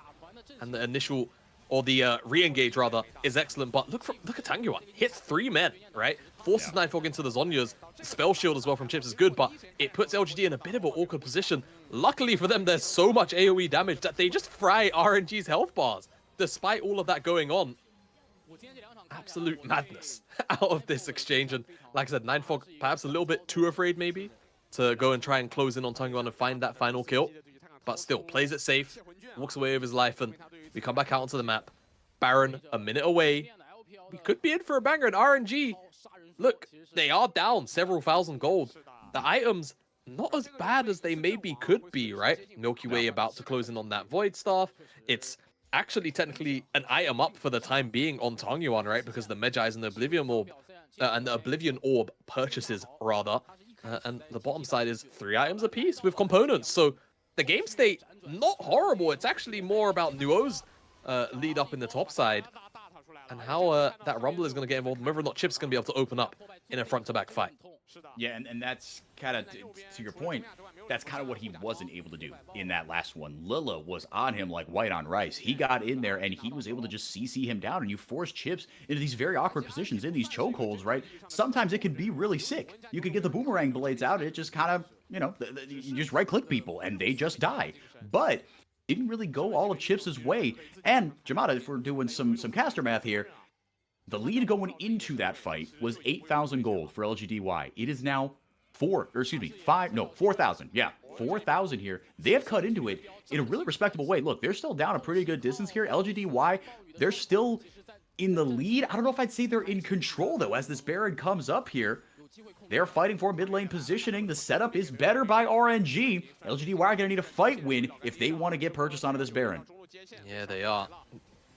and the initial, or the re-engage rather, is excellent. But look at Tang Yuan, hits 3 men, right? Forces 9fog into the Zonyas. Spell shield as well from Chips is good, but it puts LGD in a bit of an awkward position. Luckily for them, there's so much AoE damage that they just fry RNG's health bars. Despite all of that going on, absolute madness out of this exchange. And like I said, 9fog perhaps a little bit too afraid maybe to go and try and close in on Tang Yuan and find that final kill. But still, plays it safe, walks away with his life, and we come back out onto the map. Baron a minute away. We could be in for a banger, and RNG, look, they are down several thousand gold. The items not as bad as they maybe could be, right? Milky Way about to close in on that Void Staff. It's actually technically an item up for the time being on Tangyuan, right? Because the Medjais and the Oblivion Orb purchases, rather. And the bottom side is 3 items apiece with components. So the game state, not horrible. It's actually more about Nuo's lead up in the top side and how that Rumble is going to get involved, whether or not Chip's going to be able to open up in a front-to-back fight. Yeah, and that's kind of, to your point, that's kind of what he wasn't able to do in that last one. Lilla was on him like white on rice. He got in there, and he was able to just CC him down, and you force Chips into these very awkward positions, in these chokeholds, right? Sometimes it can be really sick. You could get the boomerang blades out, and it just kind of, you know, you just right-click people, and they just die. But didn't really go all of Chips' way. And Jamada, if we're doing some caster math here, the lead going into that fight was 8,000 gold for LGDY. It is now 4,000. Yeah, 4,000 here. They have cut into it in a really respectable way. Look, they're still down a pretty good distance here. LGDY, they're still in the lead. I don't know if I'd say they're in control, though, as this Baron comes up here. They're fighting for mid lane positioning. The setup is better by RNG. LGDY are going to need a fight win if they want to get purchased onto this Baron. Yeah, they are.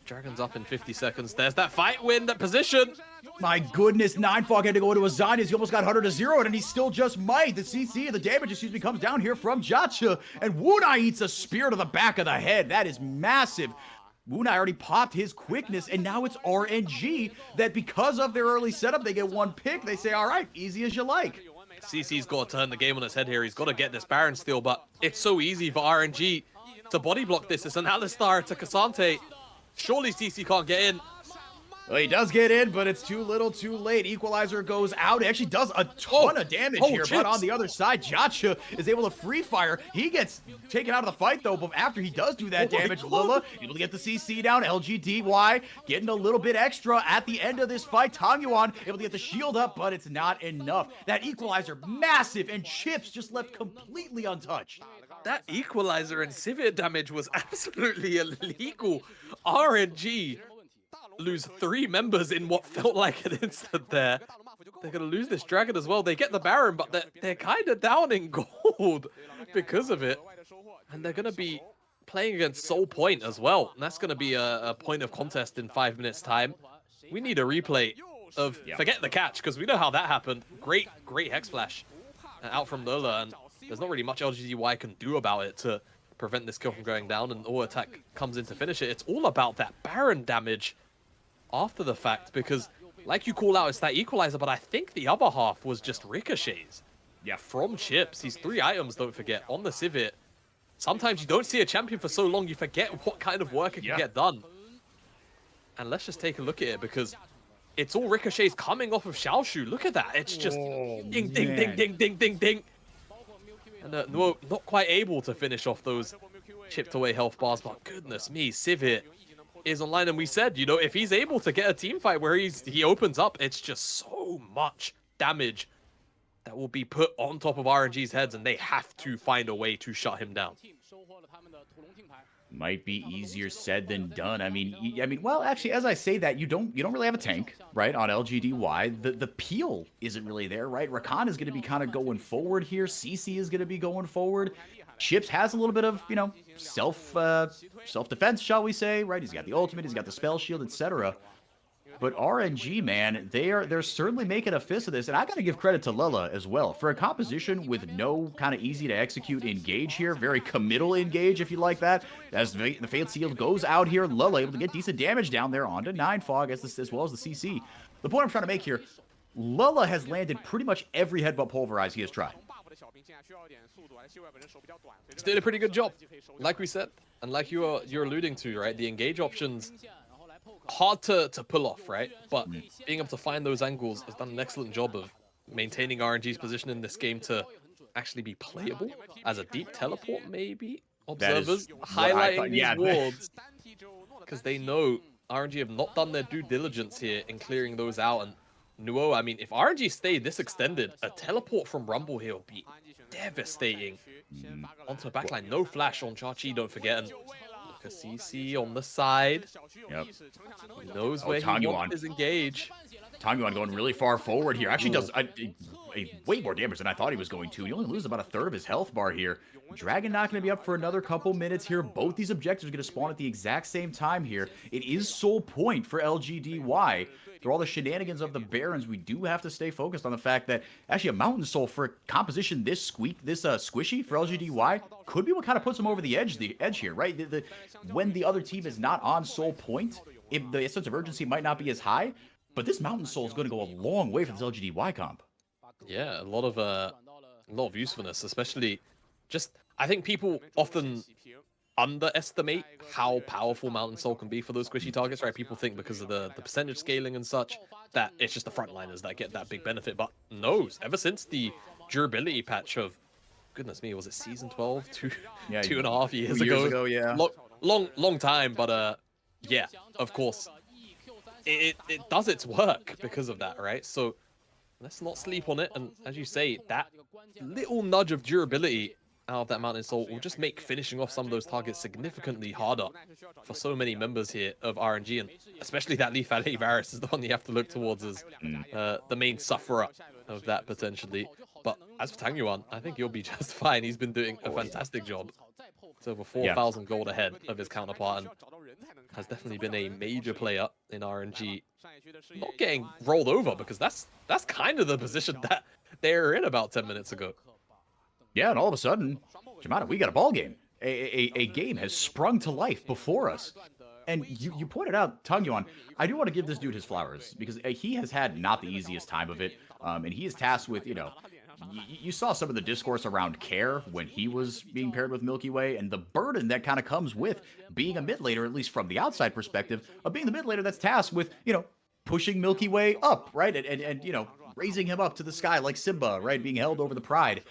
Dragon's up in 50 seconds. There's that fight win, that position. My goodness, Ninefog had to go into a Zanias. He almost got 100 to 0, and he still just might. The CC, the damage, excuse me, comes down here from Jacha, and Wunai eats a spear to the back of the head. That is massive. Wunai already popped his quickness, and now it's RNG that because of their early setup, they get one pick. They say, all right, easy as you like. CC's got to turn the game on his head here. He's got to get this Baron steal, but it's so easy for RNG to body block this. It's an Alistar to Cassante. Surely CC can't get in. Well, he does get in, but it's too little too late. Equalizer goes out. It actually does a ton of damage here, Chips. but on the other side, Jacha is able to free fire. He gets taken out of the fight, though, but after he does do that damage, Lilla able to get the CC down. LGDY getting a little bit extra at the end of this fight. Tangyuan able to get the shield up, but it's not enough. That Equalizer, massive, and Chips just left completely untouched. That Equalizer and Sivir damage was absolutely illegal. RNG lose 3 members in what felt like an instant there. They're going to lose this Dragon as well. They get the Baron, but they're kind of down in gold because of it. And they're going to be playing against Soul Point as well. And that's going to be a point of contest in 5 minutes' time. We need a replay of forget the catch, because we know how that happened. Great Hex Flash out from Lola, and there's not really much LGDY can do about it to prevent this kill from going down, and All Attack comes in to finish it. It's all about that Baron damage after the fact, because like you call out, it's that Equalizer, but I think the other half was just ricochets. Yeah, from Chips. These 3 items, don't forget, on the Sivir. Sometimes you don't see a champion for so long, you forget what kind of work it can get done. And let's just take a look at it, because it's all ricochets coming off of Xiaoshu. Look at that. It's just ding, ding, ding, ding, ding, ding, ding. And no, not quite able to finish off those chipped away health bars, but goodness me, Sivir is online, and we said, you know, if he's able to get a team fight where he opens up, it's just so much damage that will be put on top of RNG's heads, and they have to find a way to shut him down. Might be easier said than done. I mean, well, actually, as I say that, you don't really have a tank, right, on LGDY. The peel isn't really there, right? Rakan is going to be kind of going forward here. CC is going to be going forward. Chips has a little bit of, you know, self-defense, shall we say, right? He's got the ultimate, he's got the spell shield, etc. But RNG, man, they're certainly making a fist of this, and I gotta give credit to Lilla as well. For a composition with no kind of easy-to-execute engage here, very committal engage, if you like that, as the Failed Seal goes out here, Lilla able to get decent damage down there onto Ninefog, as well as the CC. The point I'm trying to make here, Lilla has landed pretty much every headbutt pulverize he has tried. He's doing a pretty good job, like we said, and like you're alluding to, right? The engage options, hard to pull off, right? But being able to find those angles has done an excellent job of maintaining RNG's position in this game to actually be playable as a deep teleport, maybe. Observers highlighting these wards because they know RNG have not done their due diligence here in clearing those out. And Nuo, I mean, if RNG stayed this extended, a teleport from Rumble here would be devastating. Onto the backline, no flash on Chachi, don't forget. And look at CC on the side. Yep. He knows where he wants his engage. Tangyuan going really far forward here. Actually does way more damage than I thought he was going to. He only loses about a third of his health bar here. Dragon not going to be up for another couple minutes here. Both these objectives are going to spawn at the exact same time here. It is sole point for LGDY. Through all the shenanigans of the Barons, we do have to stay focused on the fact that actually a Mountain Soul for a composition this squishy for LGDY could be what kind of puts them over the edge here, right? When the other team is not on sole point, the sense of urgency might not be as high, but this Mountain Soul is going to go a long way for this LGDY comp. Yeah, a lot of usefulness, especially just I think people often underestimate how powerful Mountain Soul can be for those squishy targets, right? People think because of the percentage scaling and such that it's just the frontliners that get that big benefit, but no, ever since the durability patch of, goodness me, was it season 12? Two and a half years ago? Yeah. Long time, but yeah, of course. It does its work because of that, right? So let's not sleep on it. And as you say, that little nudge of durability out of that Mountain Soul will just make finishing off some of those targets significantly harder for so many members here of RNG, and especially that Leaf Alley Varus is the one you have to look towards as the main sufferer of that potentially. But as for Tangyuan, I think he'll be just fine. He's been doing a fantastic job. It's over 4,000 gold ahead of his counterpart, and has definitely been a major player in RNG. Not getting rolled over, because that's kind of the position that they were in about 10 minutes ago. Yeah, and all of a sudden, Jamada, we got a ball game. A game has sprung to life before us. And you pointed out Tangyuan. I do want to give this dude his flowers, because he has had not the easiest time of it. And he is tasked with, you saw some of the discourse around care when he was being paired with Milky Way, and the burden that kind of comes with being a mid laner, at least from the outside perspective, of being the mid laner that's tasked with, pushing Milky Way up, right? And raising him up to the sky like Simba, right? Being held over the pride.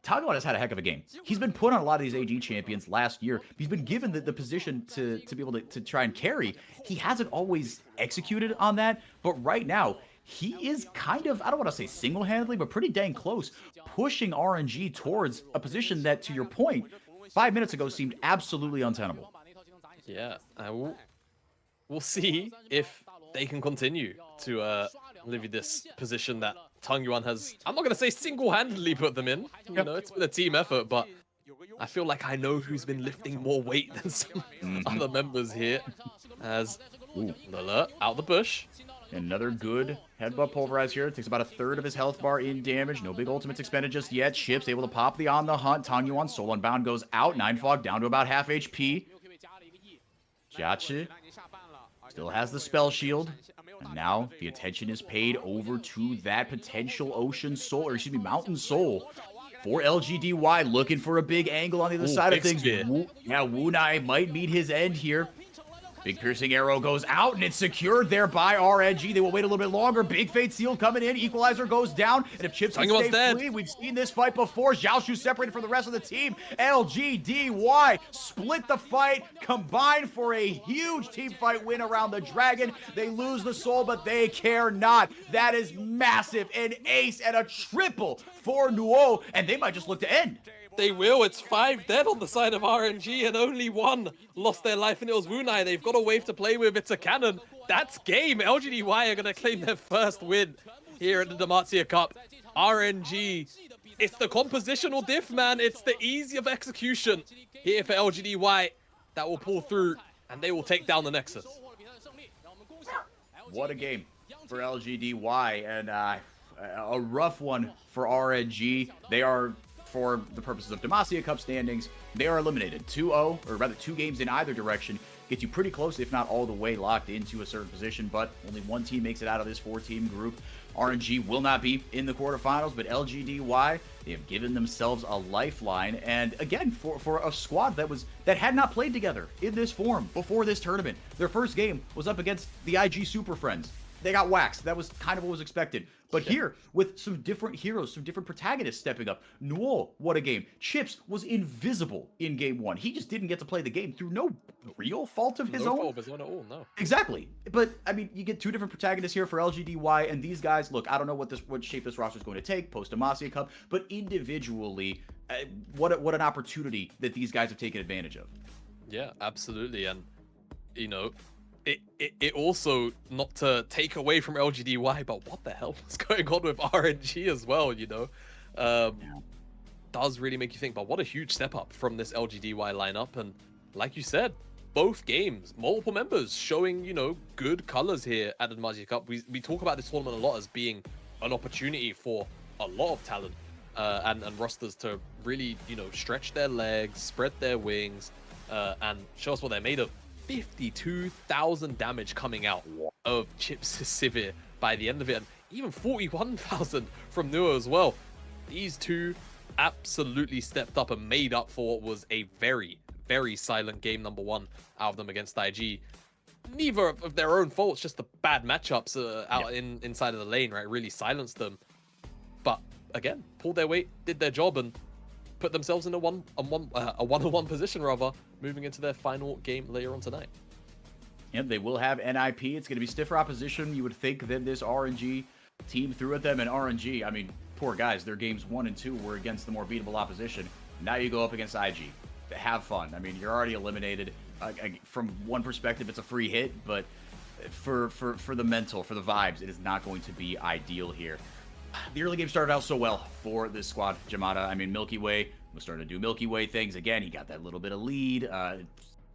Tangyuan has had a heck of a game. He's been put on a lot of these AG champions last year. He's been given the position to be able to try and carry. He hasn't always executed on that, but right now, he is kind of, I don't want to say single-handedly, but pretty dang close, pushing RNG towards a position that, to your point, 5 minutes ago seemed absolutely untenable. Yeah, we'll see if they can continue to live in this position that Tangyuan has, I'm not going to say single-handedly put them in. It's been a team effort, but I feel like I know who's been lifting more weight than some other members here. As Lala out the bush. Another good headbutt pulverize here. Takes about a third of his health bar in damage. No big ultimates expended just yet. Chips able to pop the On the Hunt. Tangyuan Soul Unbound goes out. Ninefog down to about half HP. Jiachi still has the spell shield. And now the attention is paid over to that potential Ocean Soul, or excuse me, Mountain Soul for LGDY, looking for a big angle on the other side of things. Wunai might meet his end here. Big piercing arrow goes out, and it's secured there by RNG. They will wait a little bit longer. Big Fate Seal coming in. Equalizer goes down. And if Chips can stay free, we've seen this fight before. Xiaoshu separated from the rest of the team. LGDY split the fight, combined for a huge team fight win around the Dragon. They lose the soul, but they care not. That is massive. An ace and a triple for Nuo, and they might just look to end. They will. It's 5 dead on the side of RNG, and only 1 lost their life, and it was Wunai. They've got a wave to play with. It's a cannon. That's game. LGDY are going to claim their first win here at the Demacia Cup. RNG, it's the compositional diff, man. It's the ease of execution here for LGDY that will pull through, and they will take down the Nexus. What a game for LGDY, and a rough one for RNG. They are, for the purposes of Demacia Cup standings, they are eliminated. 2-0, or rather 2 games in either direction, gets you pretty close, if not all the way locked into a certain position, but only 1 team makes it out of this 4-team group. RNG will not be in the quarterfinals, but LGDY, they have given themselves a lifeline, and again, for a squad that had not played together in this form before this tournament. Their first game was up against the IG Super Friends. They got waxed. That was kind of what was expected. But here, with some different heroes, some different protagonists stepping up. Nuo, what a game. Chips was invisible in game 1. He just didn't get to play the game through no real fault of his own. No fault of his own at all, no. Exactly. But, I mean, you get 2 different protagonists here for LGDY, and these guys, look, I don't know what shape this roster is going to take post-Demacia Cup, but individually, what an opportunity that these guys have taken advantage of. Yeah, absolutely. And, it also, not to take away from LGDY, but what the hell was going on with RNG as well, you know? Does really make you think, but what a huge step up from this LGDY lineup. And like you said, both games, multiple members showing, you know, good colors here at the Demacia Cup. We talk about this tournament a lot as being an opportunity for a lot of talent and rosters to really, you know, stretch their legs, spread their wings, and show us what they're made of. 52,000 damage coming out of Chips' Sivir by the end of it, and even 41,000 from Nuo as well. These two absolutely stepped up and made up for what was a very, very silent game number one out of them against IG. Neither of their own faults, just the bad matchups out inside of the lane, right? Really silenced them. But again, pulled their weight, did their job, and put themselves in a one-on-one position, rather, moving into their final game later on tonight. Yep, they will have NIP. It's going to be stiffer opposition, you would think, than this RNG team threw at them. And RNG, I mean, poor guys, their games 1 and 2 were against the more beatable opposition. Now you go up against IG. Have fun. I mean, you're already eliminated. From one perspective, it's a free hit, but for the mental, for the vibes, it is not going to be ideal here. The early game started out so well for this squad. Jamada, I mean, Milky Way was starting to do Milky Way things. Again, he got that little bit of lead.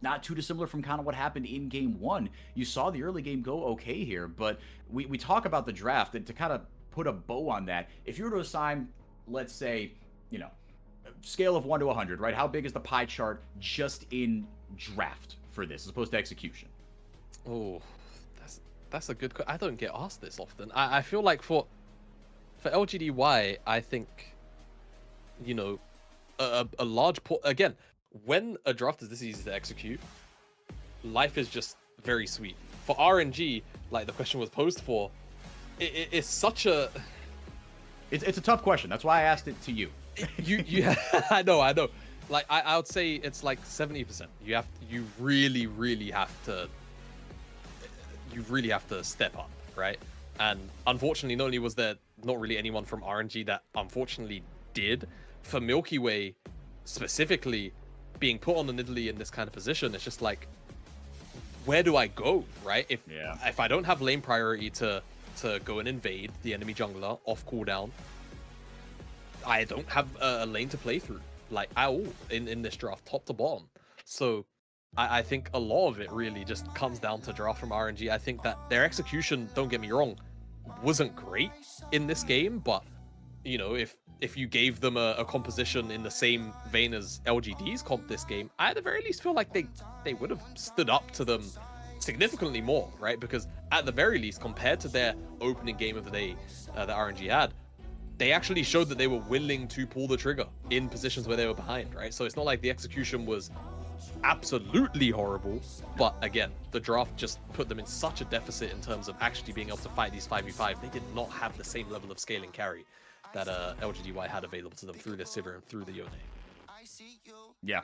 Not too dissimilar from kind of what happened in game 1. You saw the early game go okay here, but we talk about the draft, and to kind of put a bow on that, if you were to assign, let's say, you know, scale of 1 to 100, right? How big is the pie chart just in draft for this as opposed to execution? Oh, that's a good question. I don't get asked this often. I feel like for LGDY, I think, you know, a large again, when a draft is this easy to execute, life is just very sweet. For RNG, like the question was posed for, it's such a... It's a tough question. That's why I asked it to you. you I know. Like I would say it's like 70%. You really have to step up, right? And unfortunately, not only was there not really anyone from RNG that unfortunately did, for Milky Way specifically being put on the Nidalee in this kind of position, it's just like, where do I go, right? If I don't have lane priority to go and invade the enemy jungler off cooldown, I don't have a lane to play through, like, at all in this draft, top to bottom. So I think a lot of it really just comes down to draft from RNG. I think that their execution, don't get me wrong, wasn't great in this game, but, you know, if you gave them a composition in the same vein as LGD's comp this game, I at the very least feel like they would have stood up to them significantly more, right? Because at the very least, compared to their opening game of the day that RNG had, they actually showed that they were willing to pull the trigger in positions where they were behind, right? So it's not like the execution was absolutely horrible, but again, the draft just put them in such a deficit in terms of actually being able to fight these 5v5. They did not have the same level of scaling carry that LGDY had available to them through the Sivir and through the Yone. Yeah.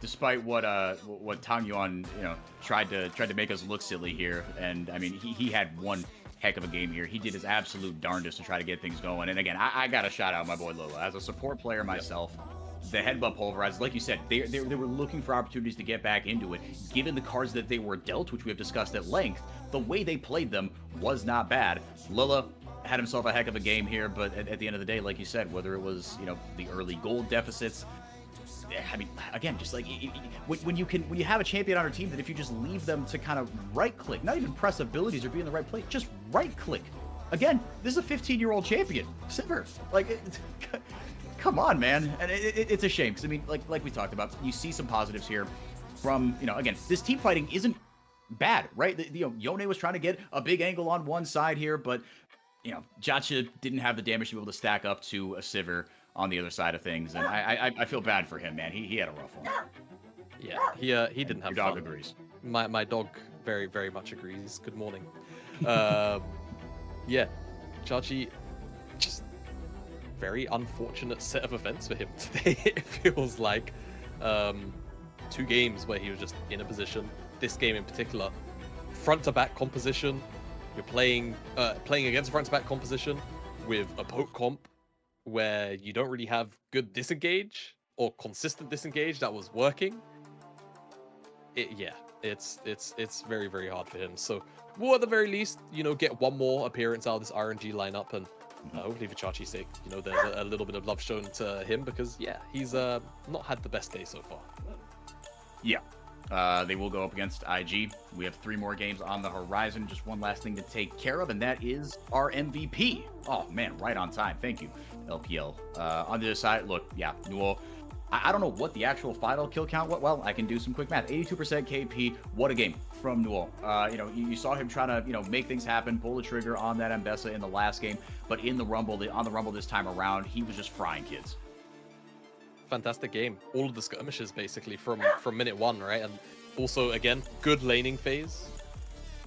Despite what Tang Yuan, you know, tried to make us look silly here, and I mean, he had one heck of a game here. He did his absolute darndest to try to get things going. And again, I got to shout out my boy Lola as a support player myself. The headbutt pulverized, like you said, they were looking for opportunities to get back into it. Given the cards that they were dealt, which we have discussed at length, the way they played them was not bad. Lola had himself a heck of a game here, but at the end of the day, like you said, whether it was, you know, the early gold deficits, I mean, again, just like when you have a champion on your team, that if you just leave them to kind of right click, not even press abilities or be in the right place, just right click. Again, this is a 15-year-old champion, Sivir. Like, come on, man. And it's a shame because I mean, like we talked about, you see some positives here from, you know, again, this team fighting isn't bad, right? You know, Yone was trying to get a big angle on one side here, but you know, Jacha didn't have the damage to be able to stack up to a Sivir on the other side of things, and I feel bad for him, man. He had a rough one. Yeah, he didn't have Your dog fun. agrees. My dog very much agrees. Good morning. Yeah, Chachi, just very unfortunate set of events for him today. It feels like 2 games where he was just in a position. This game in particular, front to back composition. You're playing against a front to back composition with a poke comp where you don't really have good disengage or consistent disengage that was working. It's very, very hard for him. So we'll at the very least, get one more appearance out of this RNG lineup, and hopefully for Chachi's sake, there's a little bit of love shown to him because yeah, he's not had the best day so far. Yeah. They will go up against IG. We have 3 more games on the horizon. Just one last thing to take care of, and that is our MVP. Oh, man, right on time. Thank you, LPL. On the other side, look, yeah, Newell. I don't know what the actual final kill count was. Well, I can do some quick math. 82% KP. What a game from Newell. You saw him trying to, make things happen, pull the trigger on that Mbessa in the last game. But in the Rumble, on the Rumble this time around, he was just frying kids. Fantastic game. All of the skirmishes basically from minute 1, right? And also again, good laning phase.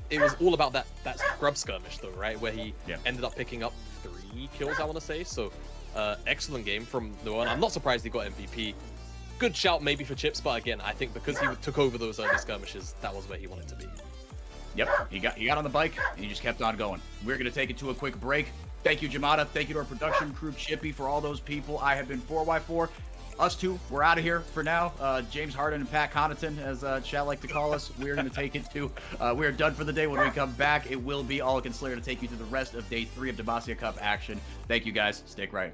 It was all about that scrub skirmish though, right? Where he ended up picking up 3 kills, I want to say. So excellent game from Noah. I'm not surprised he got MVP. Good shout maybe for Chips, but again, I think because he took over those early skirmishes, that was where he wanted to be. Yep, he got on the bike and he just kept on going. We're gonna take it to a quick break. Thank you, Jamada. Thank you to our production crew, Chippy, for all those people. I have been 4x4. Us two, we're out of here for now. James Harden and Pat Connaughton, as chat like to call us. We're going to take it to, we're done for the day. When we come back, it will be Alec and Slayer to take you through the rest of day 3 of Demacia Cup action. Thank you, guys. Stick around.